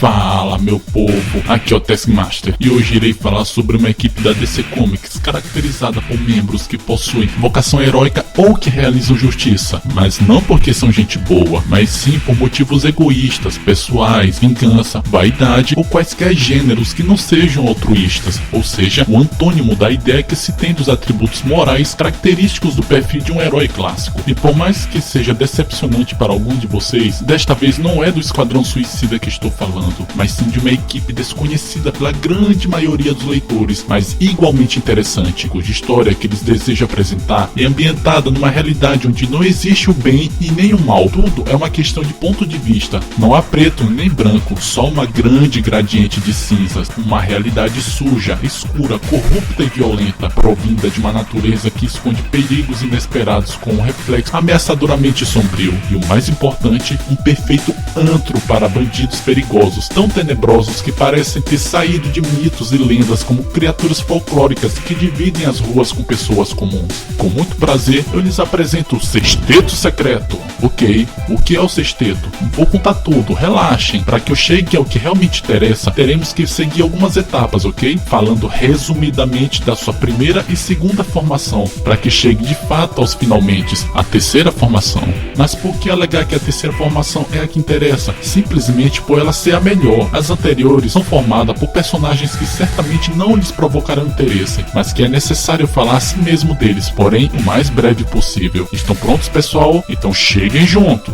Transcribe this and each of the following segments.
Fala meu povo, aqui é o Taskmaster e hoje irei falar sobre uma equipe da DC Comics caracterizada por membros que possuem vocação heróica ou que realizam justiça, mas não porque são gente boa, mas sim por motivos egoístas, pessoais, vingança, vaidade ou quaisquer gêneros que não sejam altruístas, ou seja, o antônimo da ideia que se tem dos atributos morais característicos do perfil de um herói clássico. E por mais que seja decepcionante para alguns de vocês, desta vez não é do Esquadrão Suicida que estou falando, mas sim de uma equipe desconhecida pela grande maioria dos leitores, mas igualmente interessante, cuja história que eles desejam apresentar é ambientada numa realidade onde não existe o bem e nem o mal, tudo é uma questão de ponto de vista, não há preto nem branco, só uma grande gradiente de cinzas, uma realidade suja, escura, corrupta e violenta, provinda de uma natureza que esconde perigos inesperados com um reflexo ameaçadoramente sombrio, e o mais importante, um perfeito antro para bandidos perigosos, tão tenebrosos que parecem ter saído de mitos e lendas como criaturas folclóricas que dividem as ruas com pessoas comuns. Com muito prazer, eu lhes apresento o Sexteto Secreto. Ok, o que é o Sexteto? Vou contar tudo, relaxem. Para que eu chegue ao que realmente interessa, teremos que seguir algumas etapas, ok? Falando resumidamente da sua primeira e segunda formação, para que chegue de fato aos finalmente, a terceira formação. Mas por que alegar que a terceira formação é a que interessa? Simplesmente por ela ser a melhor. As anteriores são formadas por personagens que certamente não lhes provocarão interesse, mas que é necessário falar assim mesmo deles, porém o mais breve possível. Estão prontos, pessoal? Então cheguem junto!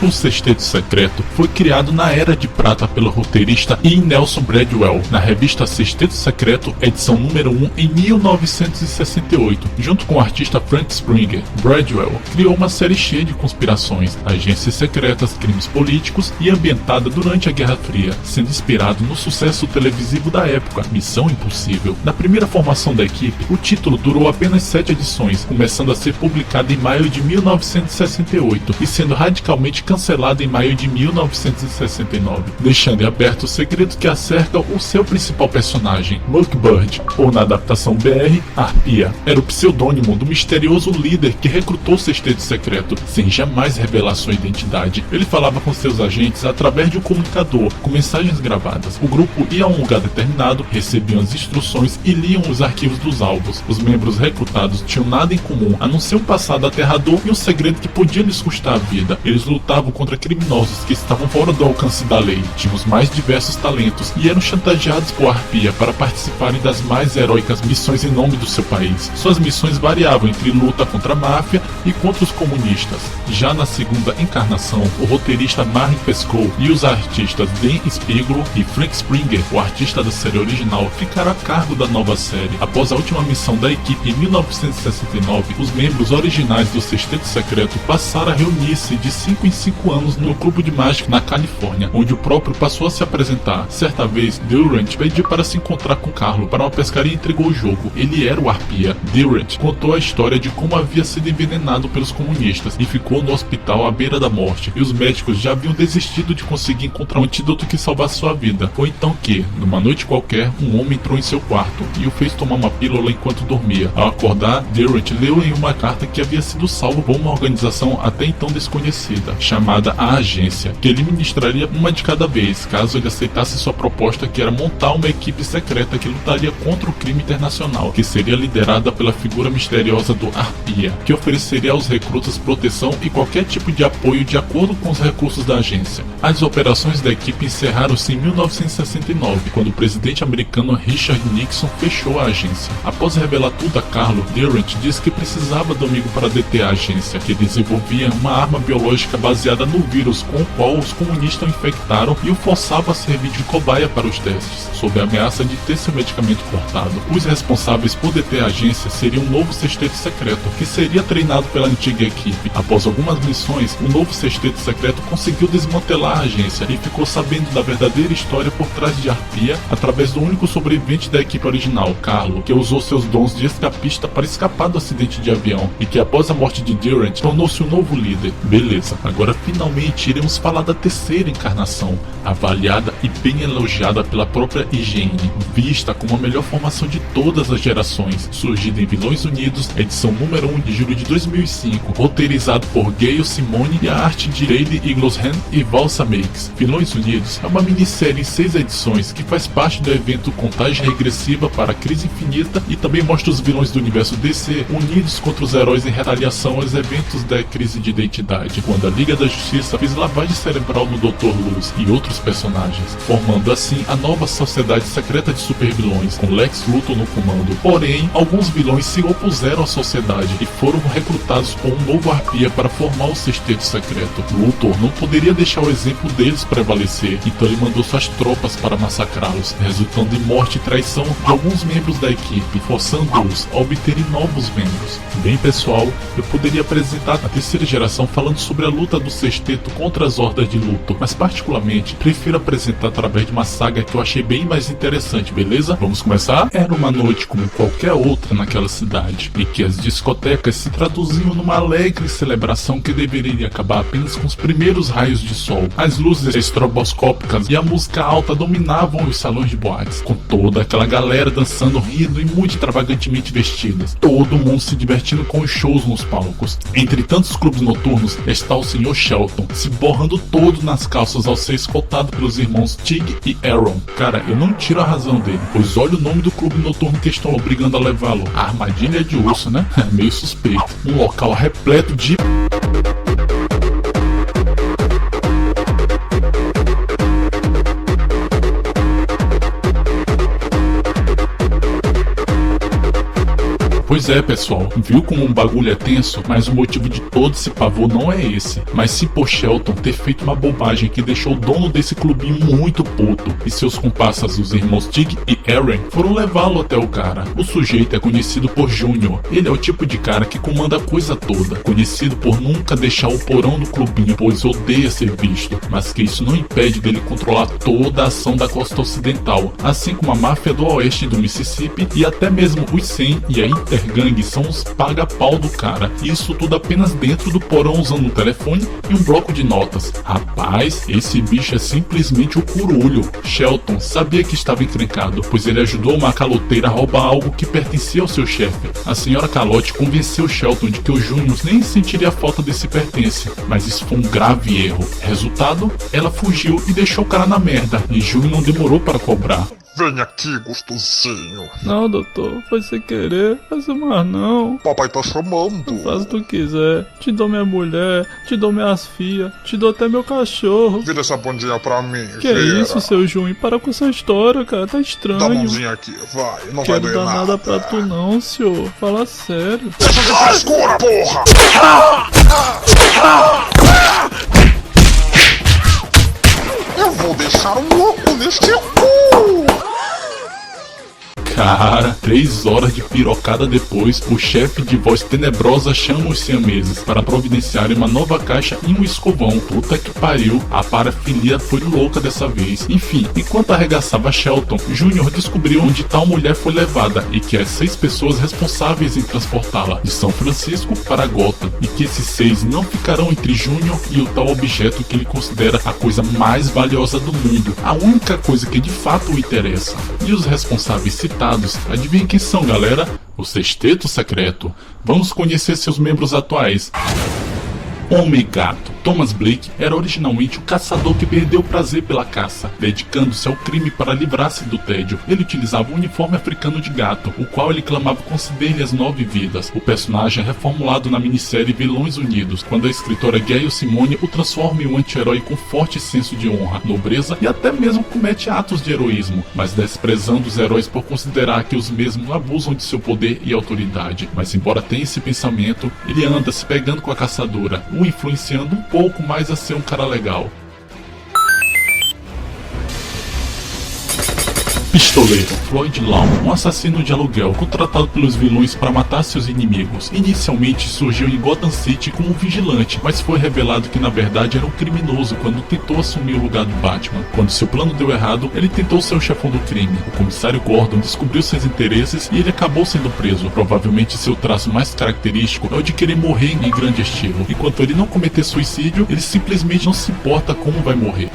O Sexteto Secreto foi criado na Era de Prata pelo roteirista Ian Nelson Bradwell, na revista Sexteto Secreto, edição número 1, em 1968, junto com o artista Frank Springer. Bradwell criou uma série cheia de conspirações, agências secretas, crimes políticos e ambientada durante a Guerra Fria, sendo inspirado no sucesso televisivo da época, Missão Impossível. Na primeira formação da equipe, o título durou apenas 7 edições, começando a ser publicado em maio de 1968 e sendo radicalmente cancelado em maio de 1969, deixando em aberto o segredo que acerca o seu principal personagem, Mockingbird, ou na adaptação BR, Harpia. Era o pseudônimo do misterioso líder que recrutou o Sexteto Secreto, sem jamais revelar sua identidade. Ele falava com seus agentes através de um comunicador, com mensagens gravadas. O grupo ia a um lugar determinado, recebiam as instruções e liam os arquivos dos alvos. Os membros recrutados tinham nada em comum, a não ser um passado aterrador e um segredo que podia lhes custar a vida. Eles lutavam contra criminosos que estavam fora do alcance da lei, tinham os mais diversos talentos e eram chantageados por Harpia para participarem das mais heróicas missões em nome do seu país. Suas missões variavam entre luta contra a máfia e contra os comunistas. Já na segunda encarnação, o roteirista Martin Pescoe e os artistas Dan Spiegelman e Frank Springer, o artista da série original, ficaram a cargo da nova série. Após a última missão da equipe em 1969, os membros originais do Sexteto Secreto passaram a reunir-se de 5 em 5 anos no clube de mágica na Califórnia, onde o próprio passou a se apresentar. Certa vez, Durant pediu para se encontrar com Carlo para uma pescaria e entregou o jogo. Ele era o Harpia. Durant contou a história de como havia sido envenenado pelos comunistas e ficou no hospital à beira da morte, e os médicos já haviam desistido de conseguir encontrar um antídoto que salvasse sua vida. Foi então que, numa noite qualquer, um homem entrou em seu quarto e o fez tomar uma pílula enquanto dormia. Ao acordar, Durant leu em uma carta que havia sido salvo por uma organização até então desconhecida, chamada a Agência, que ele ministraria uma de cada vez, caso ele aceitasse sua proposta, que era montar uma equipe secreta que lutaria contra o crime internacional, que seria liderada pela figura misteriosa do Harpia, que ofereceria aos recrutas proteção e qualquer tipo de apoio de acordo com os recursos da agência. As operações da equipe encerraram-se em 1969, quando o presidente americano Richard Nixon fechou a agência. Após revelar tudo a Carlo, Durant disse que precisava do amigo para deter a agência, que desenvolvia uma arma biológica baseada no vírus com o qual os comunistas o infectaram e o forçava a servir de cobaia para os testes, sob a ameaça de ter seu medicamento cortado. Os responsáveis por deter a agência seriam um novo Sexteto Secreto, que seria treinado pela antiga equipe. Após algumas missões, o novo Sexteto Secreto conseguiu desmantelar a agência e ficou sabendo da verdadeira história por trás de Harpia através do único sobrevivente da equipe original, Carlo, que usou seus dons de escapista para escapar do acidente de avião e que após a morte de Durant tornou-se o novo líder. Beleza, agora finalmente iremos falar da terceira encarnação, avaliada e bem elogiada pela própria IGN, vista como a melhor formação de todas as gerações, surgida em Vilões Unidos, edição número 1 de julho de 2005, roteirizado por Gayle Simone e a arte de Riley Eaglesham e Valsa Makes. Vilões Unidos é uma minissérie em 6 edições que faz parte do evento Contagem Regressiva para a Crise Infinita e também mostra os vilões do universo DC unidos contra os heróis em retaliação aos eventos da crise de identidade, quando a Liga da Justiça fez lavagem cerebral no Dr. Luz e outros personagens, formando assim a nova sociedade secreta de supervilões, com Lex Luthor no comando. Porém, alguns vilões se opuseram à sociedade e foram recrutados por um novo arpia para formar o Sexteto Secreto. Luthor não poderia deixar o exemplo deles prevalecer, então ele mandou suas tropas para massacrá-los, resultando em morte e traição de alguns membros da equipe, forçando-os a obterem novos membros. Bem pessoal, eu poderia apresentar a terceira geração falando sobre a luta do Sexteto contra as hordas de Luthor, mas particularmente prefiro apresentar através de uma saga que eu achei bem mais interessante, beleza? Vamos começar? Era uma noite como qualquer outra naquela cidade, em que as discotecas se traduziam numa alegre celebração que deveria acabar apenas com os primeiros raios de sol. As luzes estroboscópicas e a música alta dominavam os salões de boates, com toda aquela galera dançando, rindo e muito extravagantemente vestidas. Todo mundo se divertindo com os shows nos palcos. Entre tantos clubes noturnos está o Sr. Shelton, se borrando todo nas calças ao ser escoltado pelos irmãos Tig e Aaron. Cara, eu não tiro a razão dele, pois olha o nome do clube noturno que estão obrigando a levá-lo. A Armadilha de Urso, né? É meio suspeito. Um local repleto de... Pois é, pessoal, viu como um bagulho é tenso? Mas o motivo de todo esse pavor não é esse, mas sim por Shelton ter feito uma bobagem que deixou o dono desse clubinho muito puto, e seus comparsas, os irmãos Tig e Aaron, foram levá-lo até o cara. O sujeito é conhecido por Junior, ele é o tipo de cara que comanda a coisa toda, conhecido por nunca deixar o porão do clubinho, pois odeia ser visto, mas que isso não impede dele controlar toda a ação da costa ocidental, assim como a máfia do oeste do Mississippi e até mesmo os 100 e a Intergang são os paga-pau do cara. Isso tudo apenas dentro do porão usando um telefone e um bloco de notas. Rapaz, esse bicho é simplesmente o curulho. Shelton sabia que estava encrencado, pois ele ajudou uma caloteira a roubar algo que pertencia ao seu chefe. A senhora Calote convenceu Shelton de que o Junior nem sentiria falta desse pertence, mas isso foi um grave erro. Resultado, ela fugiu e deixou o cara na merda, e Junior não demorou para cobrar. Vem aqui, gostosinho. Não, doutor, foi sem querer. Faz mais não. Papai tá chamando. Faz o que tu quiser. Te dou minha mulher, te dou minhas filhas, te dou até meu cachorro. Vira essa bundinha pra mim, Que Vera. é isso, seu Junho? Para com essa história, cara. Tá estranho. Dá a mãozinha aqui, vai. Não vai Quero doer dar nada. nada pra tu não, senhor. Fala sério. Deixa de frescura, porra! Eu vou deixar um louco neste cu! Cara, 3 horas de pirocada depois, o chefe de voz tenebrosa chama os siameses para providenciarem uma nova caixa e um escovão. Puta que pariu, a parafilia foi louca dessa vez. Enfim, enquanto arregaçava Shelton, Junior descobriu onde tal mulher foi levada e que as 6 pessoas responsáveis em transportá-la de São Francisco para Gotham, e que esses 6 não ficarão entre Junior e o tal objeto que ele considera a coisa mais valiosa do mundo, a única coisa que de fato o interessa. E os responsáveis citados, adivinha quem são, galera? O Sexteto Secreto. Vamos conhecer seus membros atuais. Homem Gato. Thomas Blake era originalmente o caçador que perdeu o prazer pela caça, dedicando-se ao crime para livrar-se do tédio. Ele utilizava um uniforme africano de gato, o qual ele clamava conceder-lhe as 9 vidas. O personagem é reformulado na minissérie Vilões Unidos, quando a escritora Gayle Simone o transforma em um anti-herói com forte senso de honra, nobreza e até mesmo comete atos de heroísmo, mas desprezando os heróis por considerar que os mesmos abusam de seu poder e autoridade. Mas embora tenha esse pensamento, ele anda se pegando com a caçadora, o influenciando um pouco mais a ser um cara legal. Pistoleiro Floyd Law, um assassino de aluguel contratado pelos vilões para matar seus inimigos. Inicialmente surgiu em Gotham City como vigilante, mas foi revelado que na verdade era um criminoso quando tentou assumir o lugar do Batman. Quando seu plano deu errado, ele tentou ser o chefão do crime. O comissário Gordon descobriu seus interesses e ele acabou sendo preso. Provavelmente seu traço mais característico é o de querer morrer em grande estilo. Enquanto ele não cometer suicídio, ele simplesmente não se importa como vai morrer.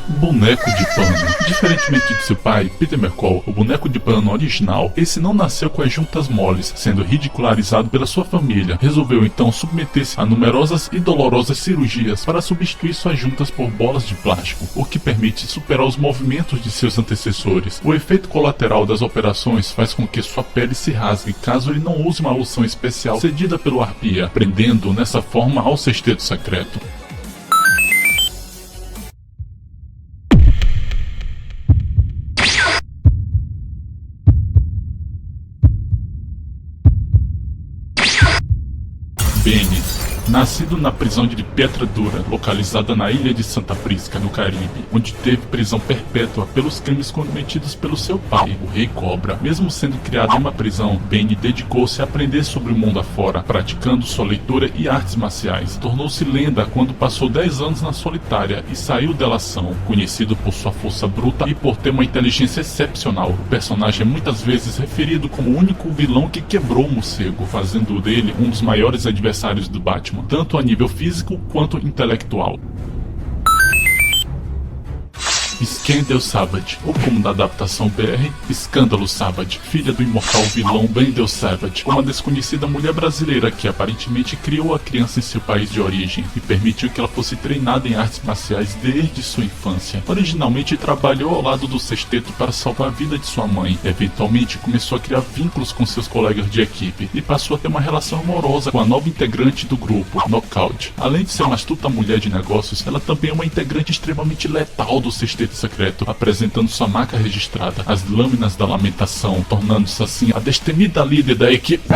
Boneco de pano. Diferentemente de seu pai, Peter McCall, o boneco de pano original, esse não nasceu com as juntas moles, sendo ridicularizado pela sua família. Resolveu então submeter-se a numerosas e dolorosas cirurgias para substituir suas juntas por bolas de plástico, o que permite superar os movimentos de seus antecessores. O efeito colateral das operações faz com que sua pele se rasgue caso ele não use uma loção especial cedida pelo Arpia, prendendo-o nessa forma ao Sexteto Secreto. Benny, nascido na prisão de Pedra Dura, localizada na ilha de Santa Prisca, no Caribe, onde teve prisão perpétua pelos crimes cometidos pelo seu pai, o Rei Cobra. Mesmo sendo criado em uma prisão, Benny dedicou-se a aprender sobre o mundo afora, praticando sua leitura e artes marciais. Tornou-se lenda quando passou 10 anos na solitária e saiu dela ação. Conhecido por sua força bruta e por ter uma inteligência excepcional, o personagem é muitas vezes referido como o único vilão que quebrou o morcego, fazendo dele um dos maiores adversários do Batman, tanto a nível físico quanto intelectual. Scandal Savage, ou como na adaptação BR, Escândalo Savage, filha do imortal vilão Bendel Savage, uma desconhecida mulher brasileira que aparentemente criou a criança em seu país de origem e permitiu que ela fosse treinada em artes marciais desde sua infância. Originalmente trabalhou ao lado do Sexteto para salvar a vida de sua mãe. Eventualmente começou a criar vínculos com seus colegas de equipe e passou a ter uma relação amorosa com a nova integrante do grupo, Knockout. Além de ser uma astuta mulher de negócios, ela também é uma integrante extremamente letal do Sexteto Secreto, apresentando sua marca registrada, as Lâminas da Lamentação, tornando-se assim a destemida líder da equipe.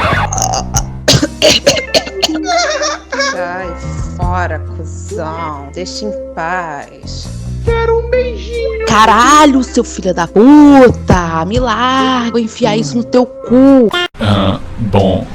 Sai fora, cuzão. Deixa em paz. Quero um beijinho. Caralho, seu filho da puta! Me larga, vou enfiar isso no teu cu. Bom,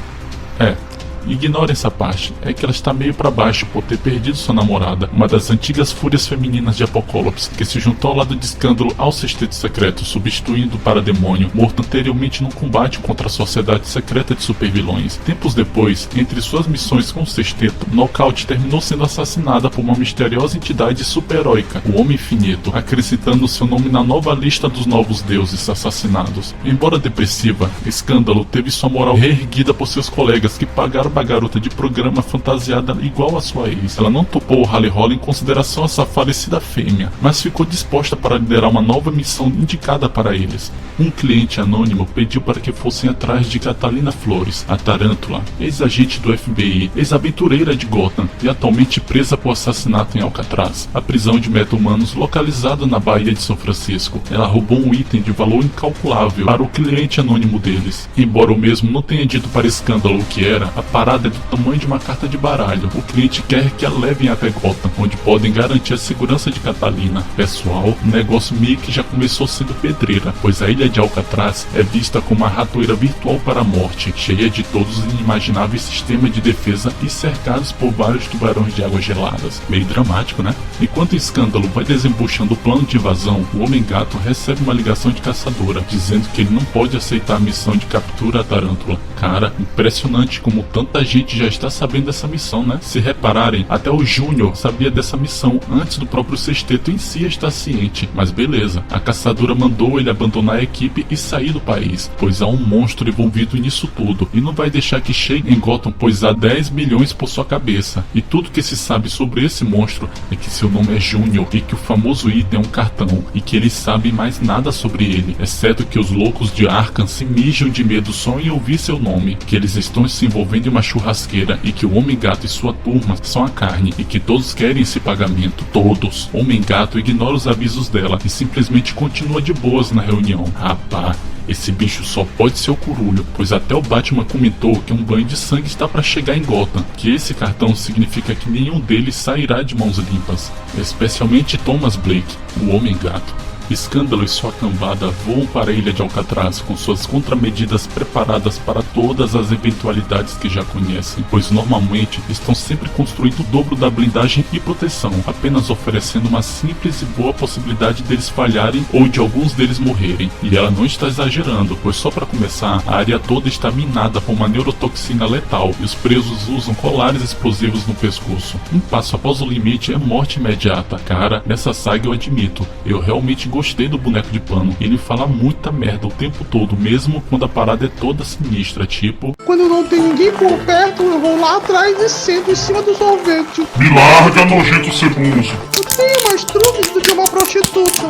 ignore essa parte, é que ela está meio pra baixo por ter perdido sua namorada, uma das antigas fúrias femininas de Apocalipse, que se juntou ao lado de Escândalo ao Sexteto Secreto, substituindo o Parademônio, morto anteriormente num combate contra a Sociedade Secreta de Supervilões. Tempos depois, entre suas missões com o Sexteto, Knockout terminou sendo assassinada por uma misteriosa entidade super-heróica, o Homem Infinito, acrescentando seu nome na nova lista dos novos deuses assassinados. Embora depressiva, Escândalo teve sua moral reerguida por seus colegas que pagaram a garota de programa fantasiada igual a sua ex. Ela não topou o rally roll em consideração a sua falecida fêmea, mas ficou disposta para liderar uma nova missão indicada para eles. Um cliente anônimo pediu para que fossem atrás de Catalina Flores, a Tarântula, ex-agente do FBI, ex-aventureira de Gotham e atualmente presa por assassinato em Alcatraz, a prisão de meta-humanos localizada na Baía de São Francisco. Ela roubou um item de valor incalculável para o cliente anônimo deles. Embora o mesmo não tenha dito para Escândalo o que era, a parada é do tamanho de uma carta de baralho. O cliente quer que a levem até Gotham, onde podem garantir a segurança de Catalina. Pessoal, o negócio meio que já começou sendo pedreira, pois a ilha de Alcatraz é vista como uma ratoeira virtual para a morte, cheia de todos os inimagináveis sistemas de defesa e cercados por vários tubarões de águas geladas. Meio dramático, né? Enquanto o Escândalo vai desembuchando o plano de invasão, o Homem-Gato recebe uma ligação de caçadora, dizendo que ele não pode aceitar a missão de captura à Tarântula. Cara, impressionante como tanta gente já está sabendo dessa missão, né? Se repararem, até o Júnior sabia dessa missão antes do próprio Sexteto em si estar ciente. Mas beleza, a caçadora mandou ele abandonar a equipe e sair do país, pois há um monstro envolvido nisso tudo, e não vai deixar que chegue em Gotham, pois há 10 milhões por sua cabeça. E tudo que se sabe sobre esse monstro é que seu nome é Júnior, e que o famoso item é um cartão, e que eles sabem mais nada sobre ele, exceto que os loucos de Arkham se mijam de medo só em ouvir seu nome, que eles estão se envolvendo em uma churrasqueira e que o Homem-Gato e sua turma são a carne e que todos querem esse pagamento. Todos. Homem-Gato ignora os avisos dela e simplesmente continua de boas na reunião. Rapá, Esse bicho só pode ser o Curulho, pois até o Batman comentou que um banho de sangue está para chegar em Gotham, que esse cartão significa que nenhum deles sairá de mãos limpas, especialmente Thomas Blake, o Homem-Gato. Escândalo e sua cambada voam para a ilha de Alcatraz com suas contramedidas preparadas para todas as eventualidades que já conhecem, pois normalmente estão sempre construindo o dobro da blindagem e proteção, apenas oferecendo uma simples e boa possibilidade deles falharem ou de alguns deles morrerem. E ela não está exagerando, pois só para começar, a área toda está minada com uma neurotoxina letal e os presos usam colares explosivos no pescoço. Um passo após o limite é morte imediata. Cara, nessa saga eu admito, eu realmente gostei do boneco de pano. Ele fala muita merda o tempo todo, mesmo quando a parada é toda sinistra, tipo... Quando não tem ninguém por perto, eu vou lá atrás e sento em cima do sorvete. Me larga, nojento ceboso. Eu tenho mais truques do que uma prostituta.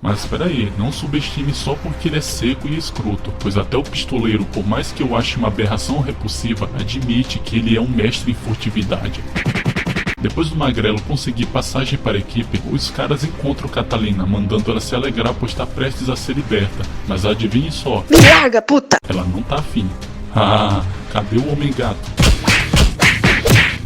Mas espera aí, não subestime só porque ele é seco e escroto, pois até o pistoleiro, por mais que eu ache uma aberração repulsiva, admite que ele é um mestre em furtividade. Depois do Magrelo conseguir passagem para a equipe, os caras encontram Catalina, mandando ela se alegrar por estar prestes a ser liberta. Mas adivinhe só, Me larga, puta! ela não tá afim. Ah, cadê o Homem-Gato?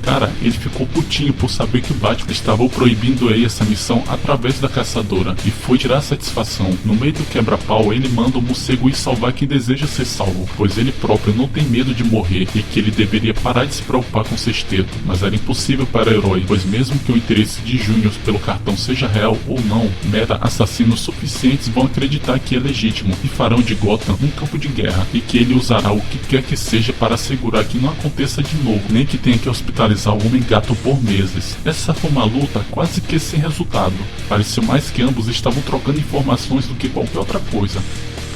Cara, ele ficou putinho por saber que o Batman estava proibindo aí essa missão através da caçadora e foi tirar satisfação. No meio do quebra-pau, ele manda o morcego ir salvar quem deseja ser salvo, pois ele próprio não tem medo de morrer e que ele deveria parar de se preocupar com o sexteto. Mas era impossível para o herói, pois mesmo que o interesse de Júnior pelo cartão seja real ou não, mera assassinos suficientes vão acreditar que é legítimo e farão de Gotham um campo de guerra e que ele usará o que quer que seja para assegurar que não aconteça de novo, nem que tenha que hospitalizar o Homem-Gato por meses. Essa foi uma luta quase que sem resultado. Pareceu mais que ambos estavam trocando informações do que qualquer outra coisa.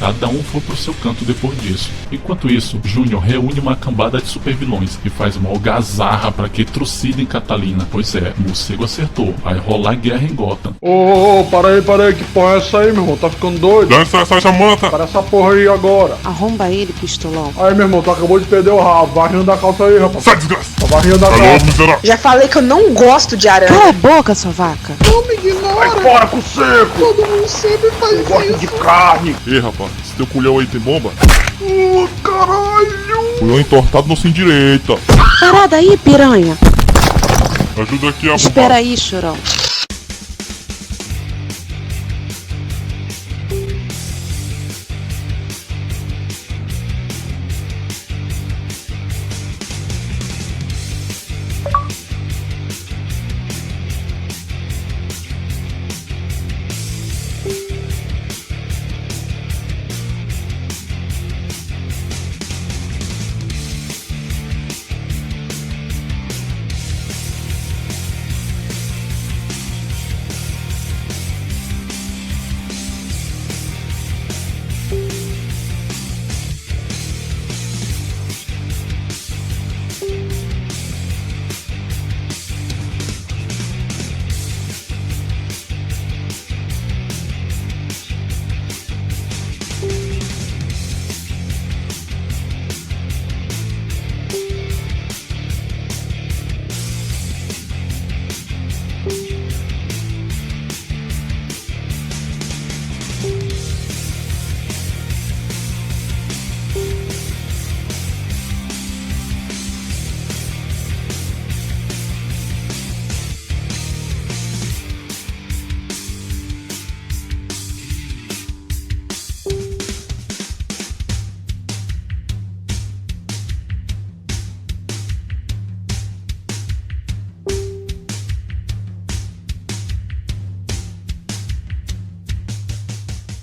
Cada um foi pro seu canto depois disso. Enquanto isso, Júnior reúne uma cambada de supervilões e faz uma algazarra para que trucidem Catalina. Pois é, o morcego acertou. Vai rolar guerra em Gotham. Ô, para aí, que porra é essa aí, meu irmão? Tá ficando doido? Dança essa Samanta. Para essa porra aí agora. Arromba ele, pistolão. Aí, meu irmão, tu acabou de perder o rabo. Vai rindo da calça aí, rapaz. Sai, desgraça. Vai rindo da Alô, calça. miserável. Já falei que eu não gosto de aranha. Cala a boca, sua vaca. Não me ignora. Vai fora com o seco. Todo mundo sempre faz isso. Gosto de carne. Ei, rapaz, esse teu culhão aí tem bomba? Caralho. Culhão entortado não se endireita. Parada aí, piranha. Ajuda aqui a Espera aí, chorão.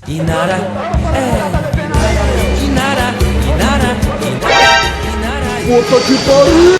Inara, Inara, Inara, Inara. Puta que pariu.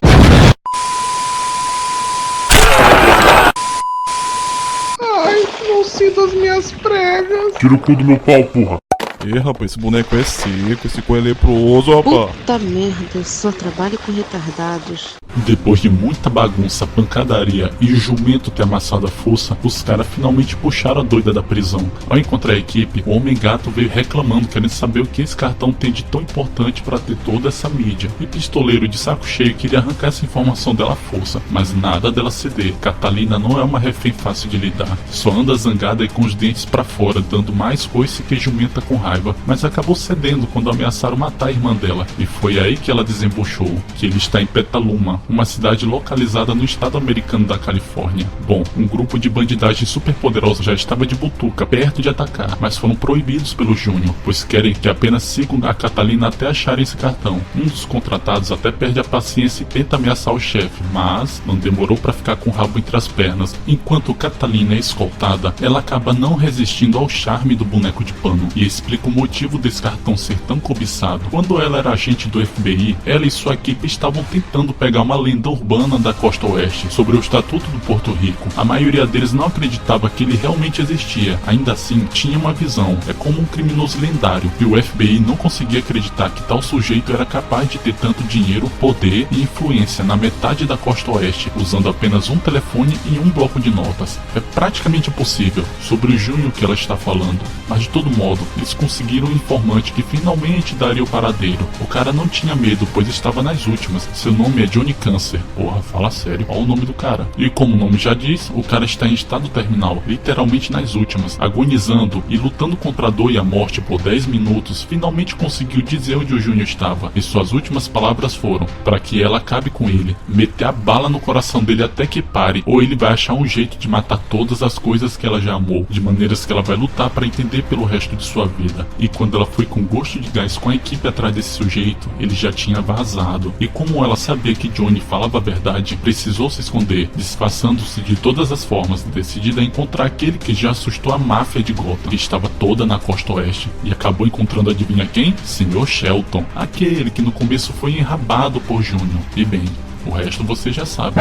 Ai, não sinto as minhas pregas. Tira o cu do meu pau, porra. Ih, rapaz, esse boneco é seco, esse coelho é leproso, rapaz. Puta merda, eu só trabalho com retardados. Depois de muita bagunça, pancadaria e o jumento ter amassado a força, os caras finalmente puxaram a doida da prisão. Ao encontrar a equipe, o Homem Gato veio reclamando, querendo saber o que esse cartão tem de tão importante para ter toda essa mídia. E Pistoleiro, de saco cheio, queria arrancar essa informação dela à força, mas nada dela ceder. Catalina não é uma refém fácil de lidar, só anda zangada e com os dentes para fora, dando mais coice que jumenta com raiva, mas acabou cedendo quando ameaçaram matar a irmã dela. E foi aí que ela desembuchou, que ele está em Petaluma, uma cidade localizada no estado americano da Califórnia. Bom, um grupo de bandidagem super poderosa já estava de butuca, perto de atacar, mas foram proibidos pelo Júnior, pois querem que apenas sigam a Catalina até acharem esse cartão. Um dos contratados até perde a paciência e tenta ameaçar o chefe, mas não demorou para ficar com o rabo entre as pernas. Enquanto Catalina é escoltada, ela acaba não resistindo ao charme do boneco de pano e explica o motivo desse cartão ser tão cobiçado. Quando ela era agente do FBI, ela e sua equipe estavam tentando pegar uma lenda urbana da costa oeste sobre o Estatuto do Porto Rico. A maioria deles não acreditava que ele realmente existia, ainda assim tinha uma visão, é como um criminoso lendário, e o FBI não conseguia acreditar que tal sujeito era capaz de ter tanto dinheiro, poder e influência na metade da costa oeste, usando apenas um telefone e um bloco de notas. É praticamente impossível. Sobre o Júnior que ela está falando, mas de todo modo, eles conseguiram um informante que finalmente daria o paradeiro. O cara não tinha medo, pois estava nas últimas. Seu nome é Johnny Câncer. Porra, fala sério, olha o nome do cara. E como o nome já diz, o cara está em estado terminal, literalmente nas últimas, agonizando e lutando contra a dor e a morte por 10 minutos, finalmente conseguiu dizer onde o Júnior estava. E suas últimas palavras foram, para que ela acabe com ele, meter a bala no coração dele até que pare, ou ele vai achar um jeito de matar todas as coisas que ela já amou, de maneiras que ela vai lutar para entender pelo resto de sua vida. E quando ela foi com gosto de gás com a equipe atrás desse sujeito, ele já tinha vazado. E como ela sabia que Johnny falava a verdade, precisou se esconder, disfarçando-se de todas as formas, decidida a encontrar aquele que já assustou a máfia de Gotham, que estava toda na costa oeste, e acabou encontrando, adivinha quem? Sr. Shelton, aquele que no começo foi enrabado por Júnior. E bem, o resto você já sabe.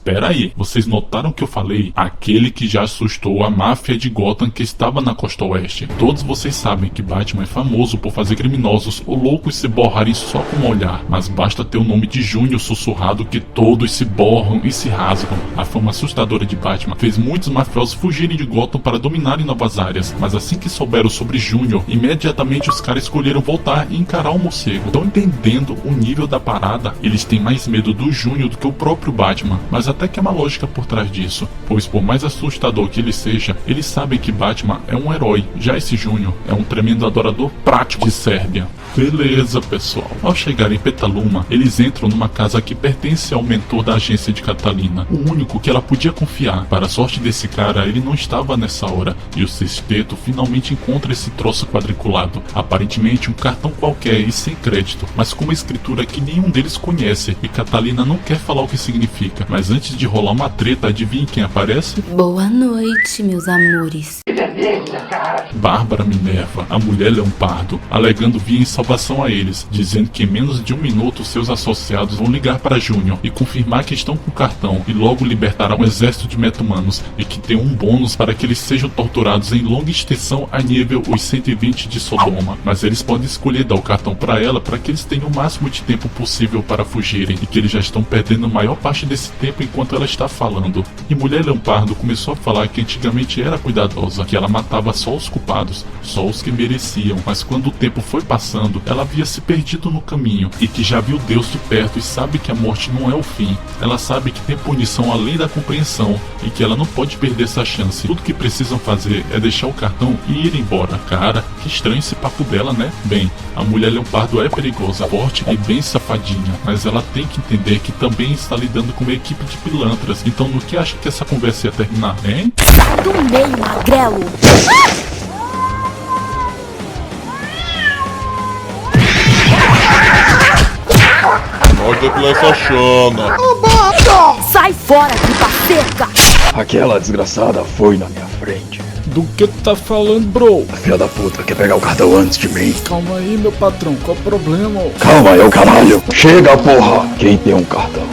Peraí. Vocês notaram que eu falei? Aquele que já assustou a máfia de Gotham que estava na costa oeste. Todos vocês sabem que Batman é famoso por fazer criminosos ou loucos se borrarem só com um olhar. Mas basta ter o nome de Júnior sussurrado que todos se borram e se rasgam. A fama assustadora de Batman fez muitos mafiosos fugirem de Gotham para dominarem novas áreas. Mas assim que souberam sobre Júnior, imediatamente os caras escolheram voltar e encarar o morcego. Estão entendendo o nível da parada? Eles têm mais medo do Júnior do que o próprio Batman, mas até que há uma lógica por trás disso, pois por mais assustador que ele seja, eles sabem que Batman é um herói, já esse Júnior é um tremendo adorador prático de Sérbia. Beleza, pessoal. Ao chegar em Petaluma, eles entram numa casa que pertence ao mentor da agência de Catalina, o único que ela podia confiar. Para a sorte desse cara, ele não estava nessa hora, e o sexteto finalmente encontra esse troço quadriculado, aparentemente um cartão qualquer e sem crédito, mas com uma escritura que nenhum deles conhece, e Catalina não quer falar o que significa. Mas antes de rolar uma treta, adivinhe quem aparece? Boa noite, meus amores. Bárbara Minerva, a mulher leopardo, alegando vir em salvação a eles, dizendo que em menos de um minuto seus associados vão ligar para Júnior e confirmar que estão com o cartão e logo libertará um exército de meta-humanos e que tem um bônus para que eles sejam torturados em longa extensão a nível os 120 de Sodoma. Mas eles podem escolher dar o cartão para ela para que eles tenham o máximo de tempo possível para fugirem e que eles já estão perdendo a maior parte desse tempo enquanto ela está falando. E Mulher Leopardo começou a falar que antigamente era cuidadosa, que ela matava só os culpados, só os que mereciam, mas quando o tempo foi passando, ela havia se perdido no caminho e que já viu Deus de perto e sabe que a morte não é o fim. Ela sabe que tem punição além da compreensão e que ela não pode perder essa chance. Tudo que precisam fazer é deixar o cartão e ir embora. Cara, que estranho esse papo dela, né? Bem, a Mulher Leopardo é perigosa, forte e bem safadinha, mas ela tem que entender que também está lidando com uma equipe de pilantras. Então no que acha que essa conversa ia terminar, hein? Sai do meio, magrelo! Pode depilar essa chana. Sai fora, pipa seca! Aquela desgraçada foi na minha frente. Do que tu tá falando, bro? A filha da puta quer pegar o cartão antes de mim. Calma aí, meu patrão, qual o problema? Calma aí, caralho. Chega, porra. Quem tem um cartão?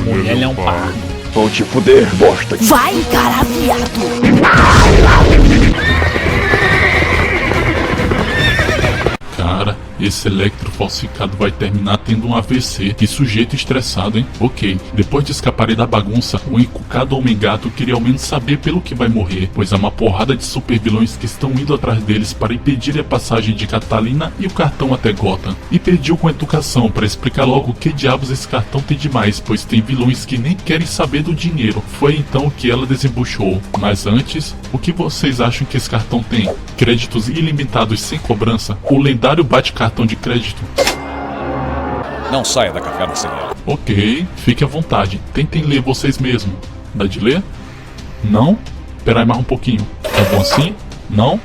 Mulher Leopardo. Vou te fuder, bosta. Vai, cara, viado! Cara, esse Electro falsificado vai terminar tendo um AVC. Que sujeito estressado, hein? Ok, depois de escaparem da bagunça, o encucado Homem-Gato queria ao menos saber pelo que vai morrer, pois há uma porrada de super vilões que estão indo atrás deles para impedir a passagem de Catalina e o cartão até Gotham. E pediu com educação para explicar logo o que diabos esse cartão tem demais, pois tem vilões que nem querem saber do dinheiro. Foi então que ela desembuchou. Mas antes, o que vocês acham que esse cartão tem? Créditos ilimitados sem cobrança? O lendário bate-cartão de crédito? Não saia da caverna sem ela. Ok, fique à vontade. Tentem ler vocês mesmos. Dá de ler? Não? Esperar mais um pouquinho. Tá bom assim? Não?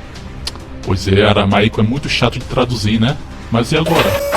Pois é, aramaico é muito chato de traduzir, né? Mas e agora?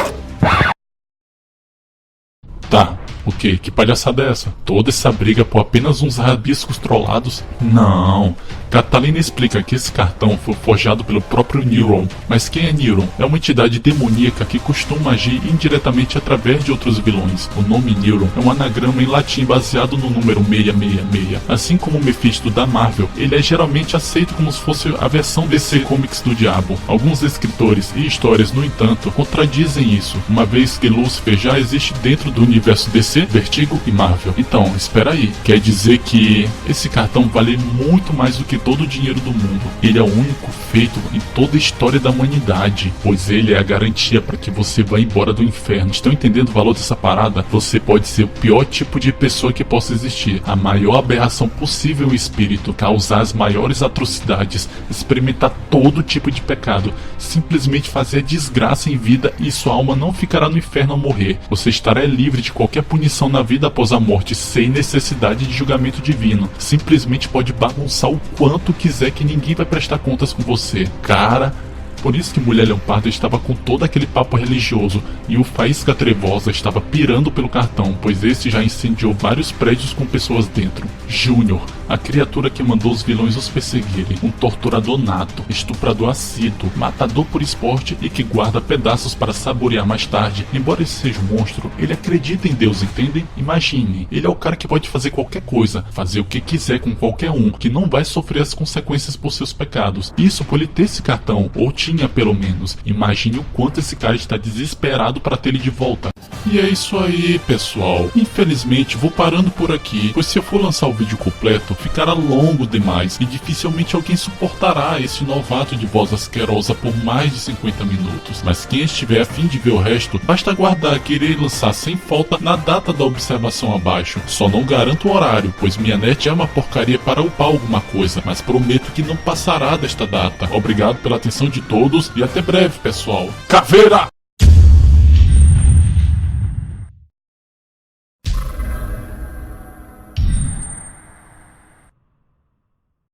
Tá, ok, que palhaçada é essa? Toda essa briga por apenas uns rabiscos trollados? Não. Catalina explica que esse cartão foi forjado pelo próprio Neuron. Mas quem é Neuron? É uma entidade demoníaca que costuma agir indiretamente através de outros vilões. O nome Neuron é um anagrama em latim baseado no número 666. Assim como o Mephisto da Marvel, ele é geralmente aceito como se fosse a versão DC Comics do diabo. Alguns escritores e histórias, no entanto, contradizem isso, uma vez que Lúcifer já existe dentro do universo DC, Vertigo e Marvel. Então, espera aí, quer dizer que esse cartão vale muito mais do que todo o dinheiro do mundo. Ele é o único feito em toda a história da humanidade, pois ele é a garantia para que você vá embora do inferno. Estão entendendo o valor dessa parada? Você pode ser o pior tipo de pessoa que possa existir, a maior aberração possível em espírito, causar as maiores atrocidades, experimentar todo tipo de pecado, simplesmente fazer desgraça em vida e sua alma não ficará no inferno ao morrer. Você estará livre de qualquer punição na vida após a morte, sem necessidade de julgamento divino. Simplesmente pode bagunçar o quanto quiser que ninguém vai prestar contas com você. Cara, por isso que Mulher Leopardo estava com todo aquele papo religioso e o Faísca Trevosa estava pirando pelo cartão, pois esse já incendiou vários prédios com pessoas dentro. Júnior, a criatura que mandou os vilões os perseguirem, um torturador nato, estuprador assíduo, matador por esporte e que guarda pedaços para saborear mais tarde. Embora esse seja um monstro, ele acredita em Deus, entendem? Imagine, ele é o cara que pode fazer qualquer coisa, fazer o que quiser com qualquer um, que não vai sofrer as consequências por seus pecados. Isso por ele ter esse cartão, ou tinha pelo menos. Imagine o quanto esse cara está desesperado para ter ele de volta. E é isso aí, pessoal. Infelizmente vou parando por aqui, pois se eu for lançar o vídeo completo, ficará longo demais e dificilmente alguém suportará esse novato de voz asquerosa por mais de 50 minutos. Mas quem estiver a fim de ver o resto, basta aguardar que irei lançar sem falta na data da observação abaixo. Só não garanto o horário, pois minha net é uma porcaria para upar alguma coisa, mas prometo que não passará desta data. Obrigado pela atenção de todos e até breve, pessoal. Caveira!